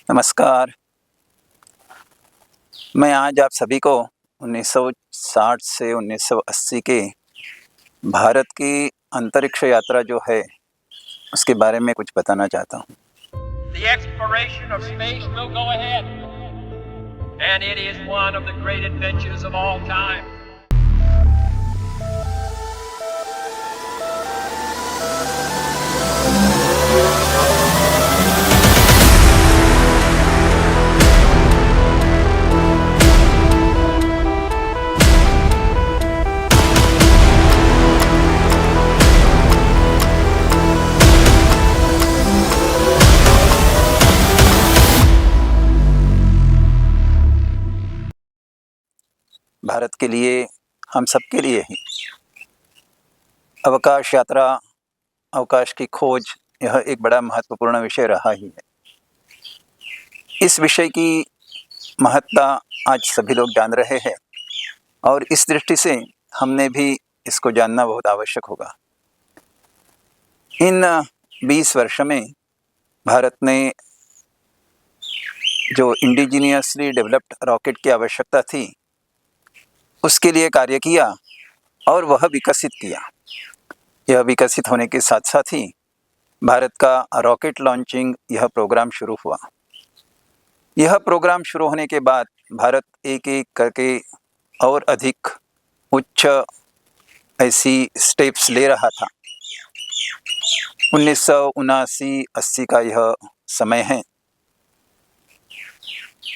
नमस्कार। मैं आज आप सभी को 1960 से 1980 के भारत की अंतरिक्ष यात्रा जो है, उसके बारे में कुछ बताना चाहता हूँ। The exploration of space will go ahead, and it is one of the great adventures of all time. Bharat के लिए, हम सबके लिए ही अवकाश यात्रा, अवकाश की खोज, यह एक बड़ा महत्वपूर्ण विषय रहा ही है। इस विषय की महत्ता आज सभी लोग जान रहे हैं और इस दृष्टि से हमने भी इसको जानना बहुत आवश्यक होगा। इन 20 वर्ष में भारत ने जो इंडिजीनियसली डेवलप्ड रॉकेट की आवश्यकता थी, उसके लिए कार्य किया और वह विकसित किया। यह विकसित होने के साथ साथ ही भारत का रॉकेट लॉन्चिंग यह प्रोग्राम शुरू हुआ। यह प्रोग्राम शुरू होने के बाद भारत एक एक करके और अधिक उच्च ऐसी स्टेप्स ले रहा था। 1979-80 का यह समय है।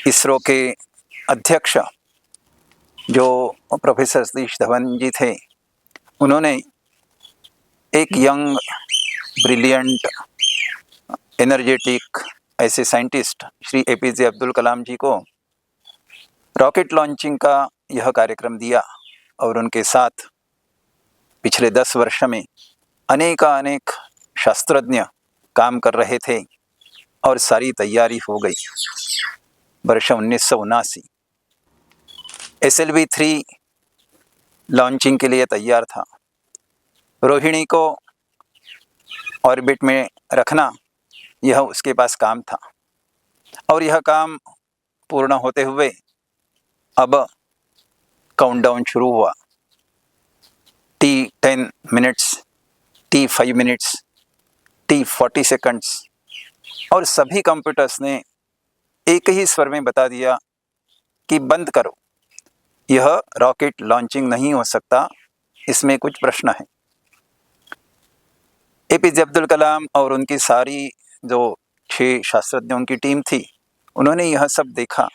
इसरो के अध्यक्ष जो प्रोफेसर सतीश धवन जी थे, उन्होंने एक यंग, ब्रिलियंट, एनर्जेटिक ऐसे साइंटिस्ट श्री एपीजे अब्दुल कलाम जी को रॉकेट लॉन्चिंग का यह कार्यक्रम दिया और उनके साथ पिछले 10 वर्ष में अनेक शास्त्रज्ञ काम कर रहे थे और सारी तैयारी हो गई। वर्ष 1979 SLV-3 लॉन्चिंग के लिए तैयार था। रोहिणी को ऑर्बिट में रखना, यह उसके पास काम था और यह काम पूर्ण होते हुए अब काउंटडाउन शुरू हुआ। T10 minutes, T5 minutes, T40 seconds और सभी कंप्यूटर्स ने एक ही स्वर में बता दिया कि बंद करो, यह रॉकेट लॉन्चिंग नहीं हो सकता, इसमें कुछ प्रश्न है। एपीजे अब्दुल कलाम और उनकी सारी जो 6 शास्त्रज्ञों की टीम थी, उन्होंने यह सब देखा,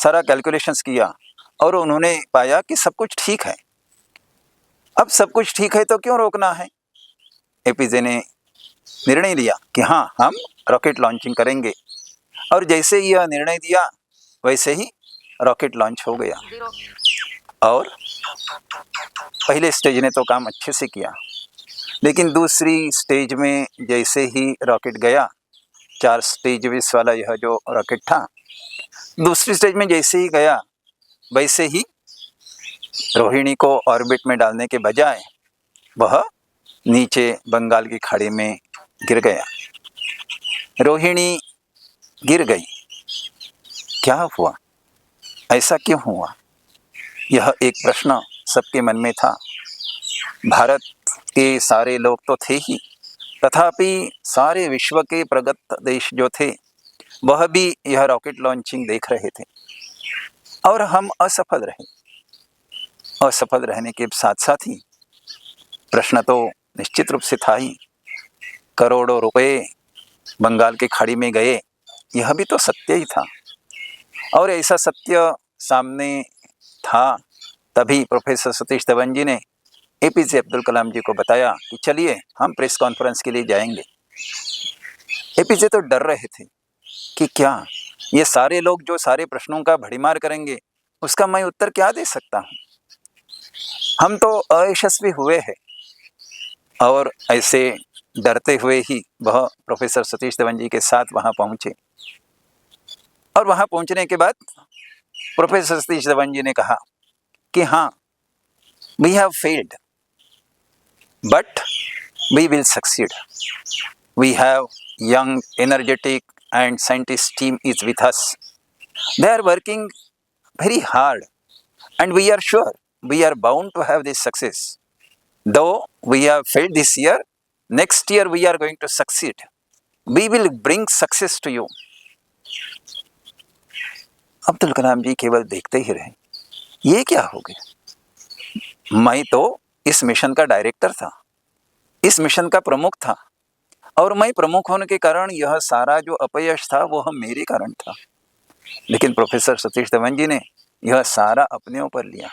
सारा कैलकुलेशंस किया और उन्होंने पाया कि सब कुछ ठीक है। अब सब कुछ ठीक है तो क्यों रोकना है? एपीजे ने निर्णय लिया कि हाँ, हम रॉकेट लॉन्चिंग करेंगे और जैसे ही यह निर्णय दिया वैसे ही रॉकेट लॉन्च हो गया। और पहले स्टेज ने तो काम अच्छे से किया, लेकिन दूसरी स्टेज में जैसे ही रॉकेट गया, 4 स्टेजेस वाला यह जो रॉकेट था, दूसरी स्टेज में जैसे ही गया वैसे ही रोहिणी को ऑर्बिट में डालने के बजाय वह नीचे बंगाल की खाड़ी में गिर गया। रोहिणी गिर गई। क्या हुआ? ऐसा क्यों हुआ? यह एक प्रश्न सबके मन में था। भारत के सारे लोग तो थे ही, तथापि सारे विश्व के प्रगत देश जो थे, वह भी यह रॉकेट लॉन्चिंग देख रहे थे और हम असफल रहे। असफल रहने के साथ साथ ही प्रश्न तो निश्चित रूप से था ही। करोड़ों रुपए बंगाल की खाड़ी में गए, यह भी तो सत्य ही था और ऐसा सत्य सामने था। तभी प्रोफेसर सतीश धवन जी ने एपीजे अब्दुल कलाम जी को बताया कि चलिए हम प्रेस कॉन्फ्रेंस के लिए जाएंगे। एपीजे तो डर रहे थे कि क्या ये सारे लोग जो सारे प्रश्नों का भड़ीमार करेंगे, उसका मैं उत्तर क्या दे सकता हूँ? हम तो अयशस्वी हुए हैं। और ऐसे डरते हुए ही वह प्रोफेसर सतीश धवन जी के साथ वहाँ पहुँचे और वहाँ पहुँचने के बाद प्रोफेसर सतीश धवन जी ने कहा कि हाँ, we have failed but we will succeed. We have young, energetic and scientist team is with us. They are working very hard, and we are sure we are bound to have this success. Though we have failed this year, next year we are going to succeed. We will bring success to you. Abdul Kalam ji केवल देखते ही रहे। ये क्या हो गया? मैं तो इस मिशन का डायरेक्टर था, इस मिशन का प्रमुख था, और मैं प्रमुख होने के कारण यह सारा जो अपयश था वह मेरे कारण था। लेकिन प्रोफेसर सतीश धवन जी ने यह सारा अपने ऊपर लिया।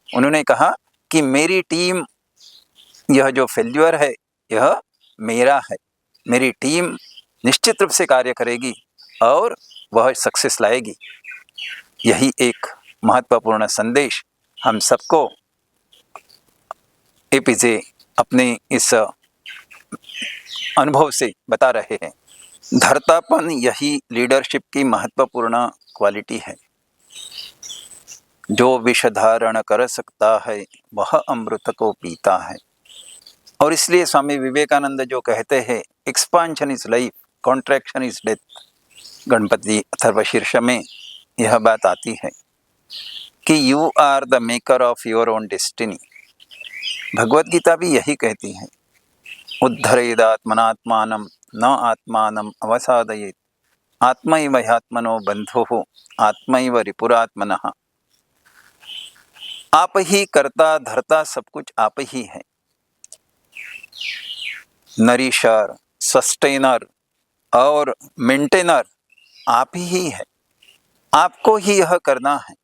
उन्होंने कहा कि मेरी टीम, यह जो फेल्यूर है यह मेरा है, मेरी टीम निश्चित रूप से कार्य करेगी और वह सक्सेस लाएगी। यही एक महत्वपूर्ण संदेश हम सबको एपीजे अपने इस अनुभव से बता रहे हैं। धर्तापन यही लीडरशिप की महत्वपूर्ण क्वालिटी है। जो विष धारण कर सकता है वह अमृत को पीता है। और इसलिए स्वामी विवेकानंद जो कहते हैं, expansion is life, contraction is death, Ganapati Atharvashirsha में यह बात आती है कि you are the maker of your own destiny. Bhagavad Gita भी यही कहती है, उद्धरेदात्मनात्मानं न आत्मानं अवसादयेत्, आत्मैव ह्यात्मनो बन्धुः आत्मैव रिपुरात्मनः। आप ही करता धरता सब कुछ आप ही है। नरिशर, सस्टेनर और मेंटेनर आप ही है। आपको ही यह करना है,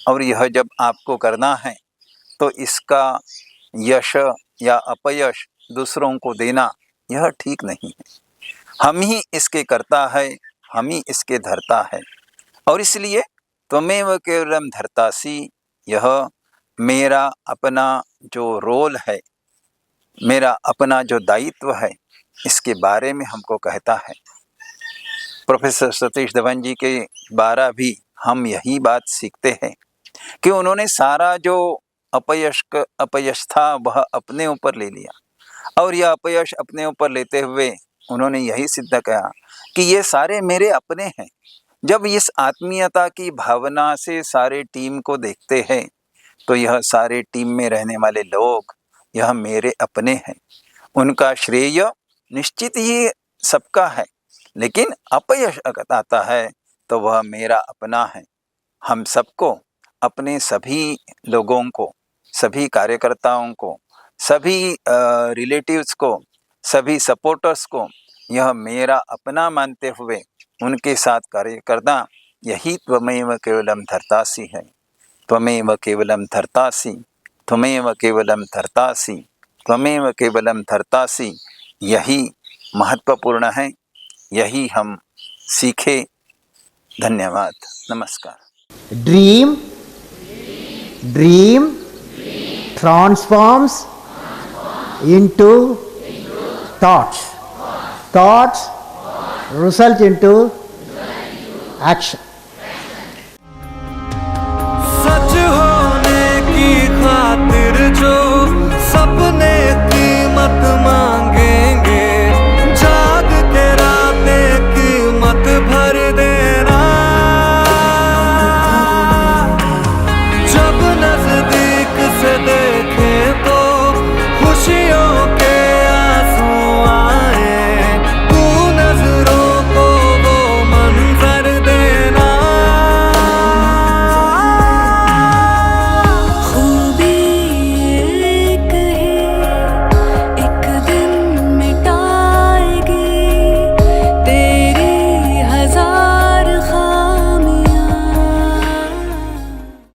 और यह जब आपको करना है तो इसका यश या अपयश दूसरों को देना यह ठीक नहीं है। हम ही इसके करता है, हम ही इसके धरता है। और इसलिए त्वमेव केवलम धर्तासि, यह मेरा अपना जो रोल है, मेरा अपना जो दायित्व है, इसके बारे में हमको कहता है। प्रोफेसर सतीश धवन जी के द्वारा भी हम यही बात सीखते हैं कि उन्होंने सारा जो अपयश था वह अपने ऊपर ले लिया, और यह अपयश अपने ऊपर लेते हुए उन्होंने यही सिद्ध किया कि ये सारे मेरे अपने हैं। जब इस आत्मीयता की भावना से सारे टीम को देखते हैं तो यह सारे टीम में रहने वाले लोग यह मेरे अपने हैं। उनका श्रेय निश्चित ही सबका है, लेकिन अपयश अगर आता है तो वह मेरा अपना है। हम सबको, अपने सभी लोगों को, सभी कार्यकर्ताओं को, सभी रिलेटिव्स को, सभी सपोर्टर्स को यह मेरा अपना मानते हुए उनके साथ कार्य करना, यही त्वमेव केवलम धर्तासि है। त्वमेव केवलम धर्तासि, त्वमेव केवलम धर्तासि, त्वमेव केवलम धर्तासि, यही महत्वपूर्ण है। यही हम सीखे। धन्यवाद, नमस्कार। Dream transforms into thoughts. Thoughts result into action.